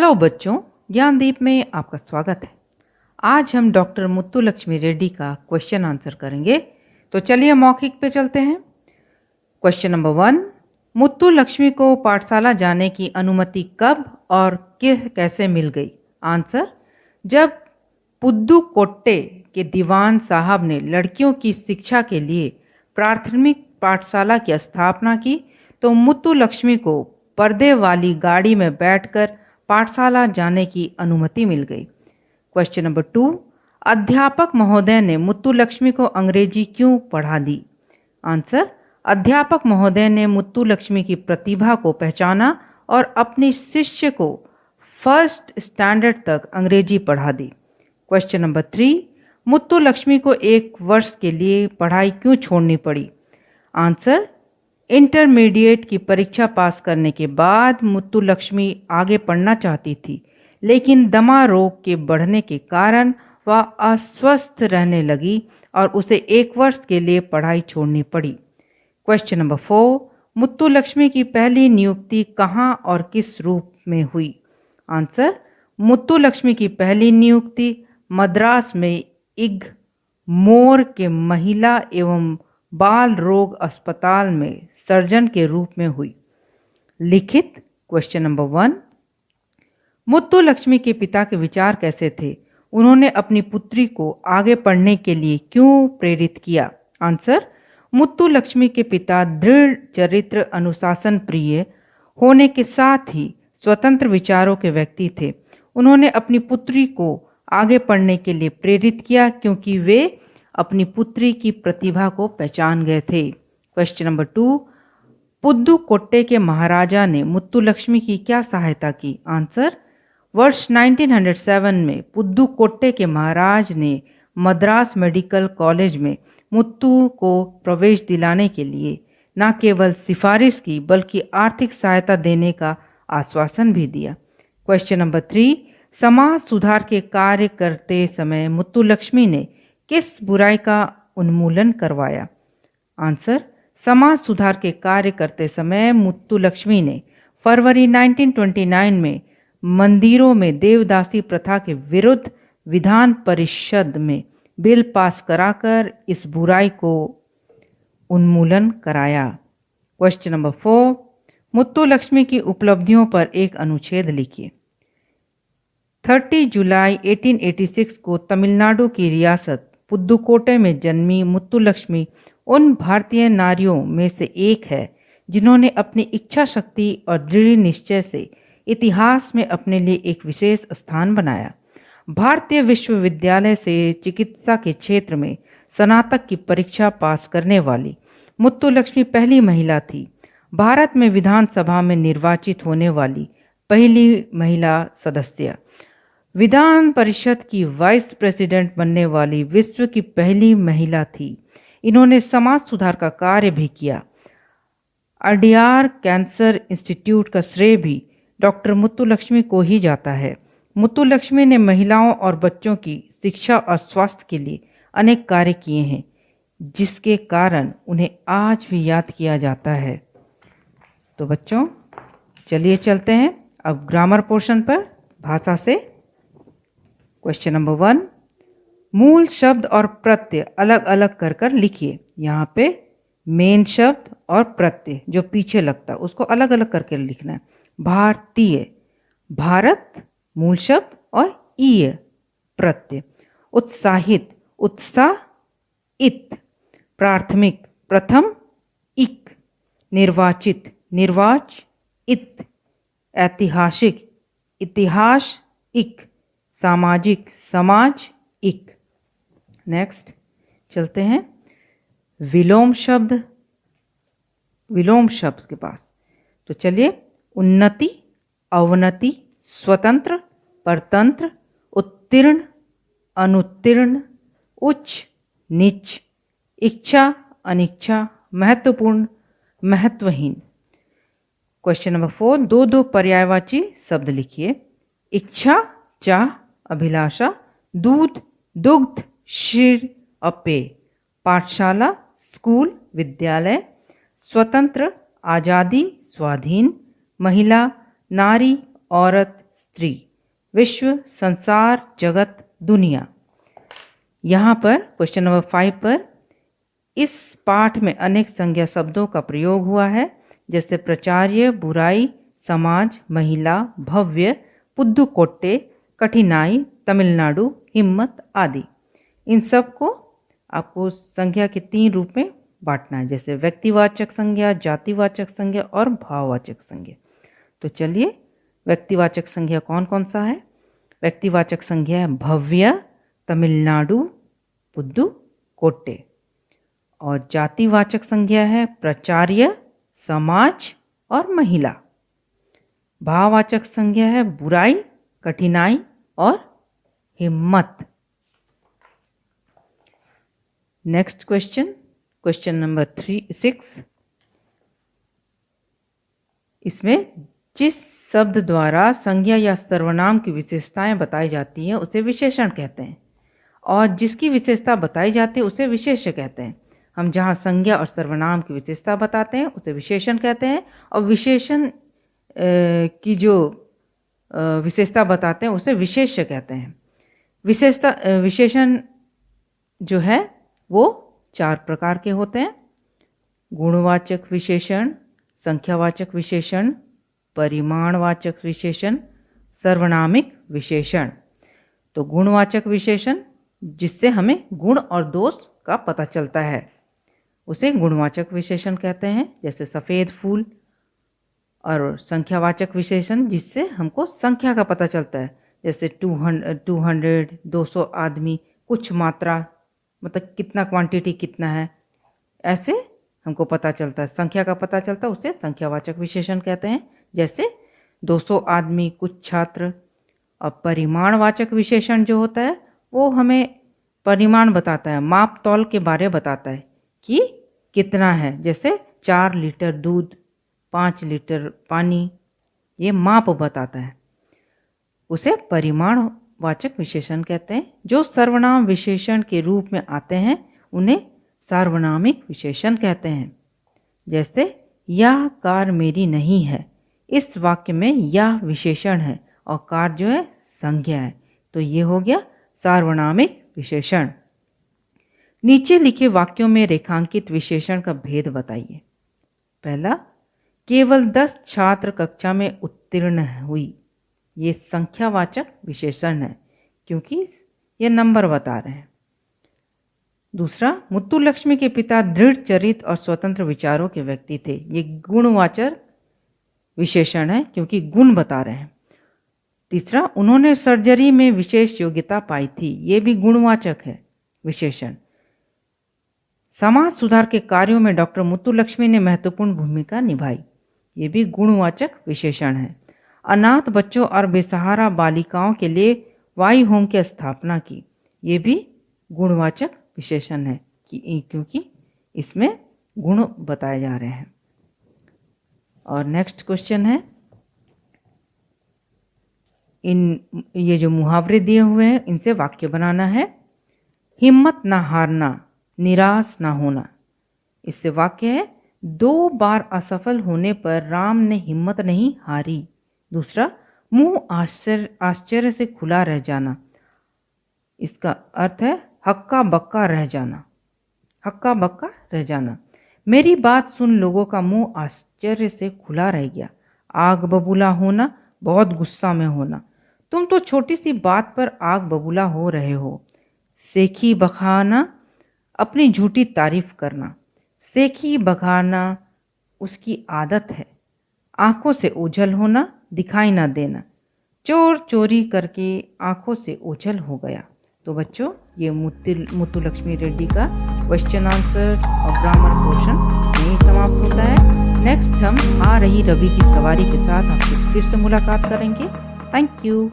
Hello बच्चों, ज्ञानदीप में आपका स्वागत है। आज हम डॉक्टर मुत्तुलक्ष्मी रेड्डी का क्वेश्चन आंसर करेंगे। तो चलिए मौखिक पे चलते हैं। क्वेश्चन नंबर 1, मुत्तुलक्ष्मी को पाठशाला जाने की अनुमति कब और कैसे मिल गई? आंसर, जब पुद्दुकोट्टे के दीवान साहब ने लड़कियों की शिक्षा के लिए प्राथमिक पाठशाला की स्थापना की तो मुत्तुलक्ष्मी को पर्दे वाली गाड़ी में बैठकर पाठशाला जाने की अनुमति मिल गई। क्वेश्चन नंबर 2, अध्यापक महोदय ने मुत्तुलक्ष्मी को अंग्रेजी क्यों पढ़ा दी? आंसर, अध्यापक महोदय ने मुत्तुलक्ष्मी की प्रतिभा को पहचाना और अपने शिष्य को फर्स्ट स्टैंडर्ड तक अंग्रेजी पढ़ा दी। क्वेश्चन नंबर 3, मुत्तुलक्ष्मी को 1 वर्ष के लिए पढ़ाई क्यों छोड़नी पड़ी? आंसर, इंटरमीडिएट की परीक्षा पास करने के बाद मुत्तुलक्ष्मी आगे पढ़ना चाहती थी, लेकिन दमा रोग के बढ़ने के कारण वह अस्वस्थ रहने लगी और उसे 1 वर्ष के लिए पढ़ाई छोड़नी पड़ी। क्वेश्चन नंबर 4, मुत्तुलक्ष्मी की पहली नियुक्ति कहाँ और किस रूप में हुई? आंसर, मुत्तुलक्ष्मी की पहली नियुक्ति मद्रास में इग्मोर के महिला एवं बाल रोग अस्पताल में सर्जन के रूप में हुई। लिखित। क्वेश्चन नंबर 1, मुत्तुलक्ष्मी के पिता के विचार कैसे थे? उन्होंने अपनी पुत्री को आगे पढ़ने के लिए क्यों प्रेरित किया? आंसर, मुत्तुलक्ष्मी के पिता दृढ़ चरित्र, अनुशासन प्रिय होने के साथ ही स्वतंत्र विचारों के व्यक्ति थे। उन्होंने अपनी पुत्री को आगे पढ़ने के लिए प्रेरित किया क्योंकि वे अपनी पुत्री की प्रतिभा को पहचान गए थे। क्वेश्चन नंबर 2, पुद्दुकोट्टे के महाराजा ने मुत्तुलक्ष्मी की क्या सहायता की? आंसर, वर्ष 1907 में पुद्दुकोट्टे के महाराज ने मद्रास मेडिकल कॉलेज में मुत्तु को प्रवेश दिलाने के लिए न केवल सिफारिश की बल्कि आर्थिक सहायता देने का आश्वासन भी दिया। क्वेश्चन नंबर 3, समाज सुधार के कार्य करते समय मुत्तुलक्ष्मी ने किस बुराई का उन्मूलन करवाया? आंसर, समाज सुधार के कार्य करते समय मुत्तुलक्ष्मी ने फरवरी 1929 में मंदिरों में देवदासी प्रथा के विरुद्ध विधान परिषद में बिल पास कराकर इस बुराई को उन्मूलन कराया। क्वेश्चन नंबर 4, मुत्तुलक्ष्मी की उपलब्धियों पर एक अनुच्छेद लिखिए। 30 जुलाई 1886 को तमिलनाडु की रियासत पुद्दुकोट्टे में जन्मी मुत्तुलक्ष्मी उन भारतीय नारियों में से एक है जिन्होंने अपनी इच्छा शक्ति और दृढ़ निश्चय से इतिहास में अपने लिए एक विशेष स्थान बनाया। भारतीय विश्वविद्यालय से चिकित्सा के क्षेत्र में स्नातक की परीक्षा पास करने वाली मुत्तुलक्ष्मी पहली महिला थी। भारत में विधानसभा में निर्वाचित होने वाली पहली महिला सदस्य, विधान परिषद की वाइस प्रेसिडेंट बनने वाली विश्व की पहली महिला थी। इन्होंने समाज सुधार का कार्य भी किया। अडियार कैंसर इंस्टीट्यूट का श्रेय भी डॉक्टर मुत्तुलक्ष्मी को ही जाता है। मुत्तुलक्ष्मी ने महिलाओं और बच्चों की शिक्षा और स्वास्थ्य के लिए अनेक कार्य किए हैं, जिसके कारण उन्हें आज भी याद किया जाता है। तो बच्चों, चलिए चलते हैं अब ग्रामर पोर्शन पर भाषा से। क्वेश्चन नंबर 1, मूल शब्द और प्रत्यय अलग अलग कर कर लिखिए। यहाँ पे मेन शब्द और प्रत्यय जो पीछे लगता है उसको अलग अलग करके लिखना है। भारतीय, भारत मूल शब्द और ईय प्रत्यय। उत्साहित, उत्साह इत। प्राथमिक, प्रथम इक। निर्वाचित, निर्वाच इत। ऐतिहासिक, इतिहास इक। सामाजिक, समाज इक। नेक्स्ट चलते हैं विलोम शब्द, विलोम शब्द के पास। तो चलिए, उन्नति, अवनति, स्वतंत्र, परतंत्र, उत्तीर्ण, अनुत्तीर्ण, उच्च, नीच, इच्छा, अनिच्छा, महत्वपूर्ण, महत्वहीन। क्वेश्चन नंबर 4, दो दो पर्यायवाची शब्द लिखिए। इच्छा, चाह, अभिलाषा। दूध, दुग्ध, क्षीर, अपेय। पाठशाला, स्कूल, विद्यालय। स्वतंत्र, आज़ादी, स्वाधीन। महिला, नारी, औरत, 3 विश्व, संसार, जगत, दुनिया। यहाँ पर क्वेश्चन नंबर 5 पर इस पाठ में अनेक संज्ञा शब्दों का प्रयोग हुआ है, जैसे प्रचार्य, बुराई, समाज, महिला, भव्य, पुद्दुकोट्टे, कठिनाई, तमिलनाडु, हिम्मत आदि। इन सब को आपको संज्ञा के 3 रूप में बांटना है, जैसे व्यक्तिवाचक संज्ञा, जातिवाचक संज्ञा और भाववाचक संज्ञा। तो चलिए, व्यक्तिवाचक संज्ञा कौन कौन सा है? व्यक्तिवाचक संज्ञा है भव्य, तमिलनाडु, पुद्दुकोट्टे। और जातिवाचक संज्ञा है प्रचार्य, समाज और महिला। भाववाचक संज्ञा है बुराई, कठिनाई और हिम्मत। Next question number 6। इसमें जिस शब्द द्वारा संज्ञा या सर्वनाम की विशेषताएं बताई जाती हैं उसे विशेषण कहते हैं, और जिसकी विशेषता बताई जाती है उसे विशेष्य कहते हैं। हम जहाँ संज्ञा और सर्वनाम की विशेषता बताते हैं उसे विशेषण कहते हैं, और विशेषण की जो विशेषता बताते हैं उसे विशेष्य कहते हैं। विशेषण जो है वो 4 प्रकार के होते हैं: गुणवाचक विशेषण, संख्यावाचक विशेषण, परिमाणवाचक विशेषण, सर्वनामिक विशेषण। तो गुणवाचक विशेषण जिससे हमें गुण और दोष का पता चलता है उसे गुणवाचक विशेषण कहते हैं, जैसे सफ़ेद फूल। और संख्यावाचक विशेषण जिससे हमको संख्या का पता चलता है, जैसे 200, 200 आदमी, कुछ मात्रा, मतलब कितना क्वांटिटी कितना है, ऐसे हमको पता चलता है, संख्या का पता चलता है, उसे संख्यावाचक विशेषण कहते हैं, जैसे 200 आदमी, कुछ छात्र। और परिमाणवाचक विशेषण जो होता है वो हमें परिमाण बताता है, माप तौल के बारे बताता है कि कितना है, जैसे 4 लीटर दूध, 5 लीटर पानी, ये माप बताता है, उसे परिमाणवाचक विशेषण कहते हैं। जो सर्वनाम विशेषण के रूप में आते हैं उन्हें सार्वनामिक विशेषण कहते हैं, जैसे यह कार मेरी नहीं है। इस वाक्य में यह विशेषण है और कार जो है संज्ञा है, तो ये हो गया सार्वनामिक विशेषण। नीचे लिखे वाक्यों में रेखांकित विशेषण का भेद बताइए। पहला, केवल 10 छात्र कक्षा में उत्तीर्ण हुई। ये संख्यावाचक विशेषण है क्योंकि ये नंबर बता रहे हैं। दूसरा, मुत्तुलक्ष्मी के पिता दृढ़ चरित और स्वतंत्र विचारों के व्यक्ति थे। ये गुणवाचक विशेषण है क्योंकि गुण बता रहे हैं। तीसरा, उन्होंने सर्जरी में विशेष योग्यता पाई थी। ये भी गुणवाचक है विशेषण। समाज सुधार के कार्यों में डॉक्टर मुत्तुलक्ष्मी ने महत्वपूर्ण भूमिका निभाई। ये भी गुणवाचक विशेषण है। अनाथ बच्चों और बेसहारा बालिकाओं के लिए वाई होम की स्थापना की। ये भी गुणवाचक विशेषण है क्योंकि इसमें गुण बताए जा रहे हैं। और नेक्स्ट क्वेश्चन है, ये जो मुहावरे दिए हुए हैं इनसे वाक्य बनाना है। हिम्मत ना हारना, निराश ना होना। इससे वाक्य है, 2 बार असफल होने पर राम ने हिम्मत नहीं हारी। दूसरा, मुंह आश्चर्य से खुला रह जाना। इसका अर्थ है हक्का बक्का रह जाना, हक्का बक्का रह जाना। मेरी बात सुन लोगों का मुंह आश्चर्य से खुला रह गया। आग बबूला होना, बहुत गुस्सा में होना। तुम तो छोटी सी बात पर आग बबूला हो रहे हो। सेखी बखाना, अपनी झूठी तारीफ करना। सेखी बखाना उसकी आदत है। आंखों से ओझल होना, दिखाई ना देना। चोर चोरी करके आंखों से ओझल हो गया। तो बच्चों, ये मुत्तुलक्ष्मी रेड्डी का क्वेश्चन आंसर और ग्रामर पोर्शन यहीं समाप्त होता है। नेक्स्ट हम आ रही रवि की सवारी के साथ आपसे फिर से मुलाकात करेंगे। Thank you.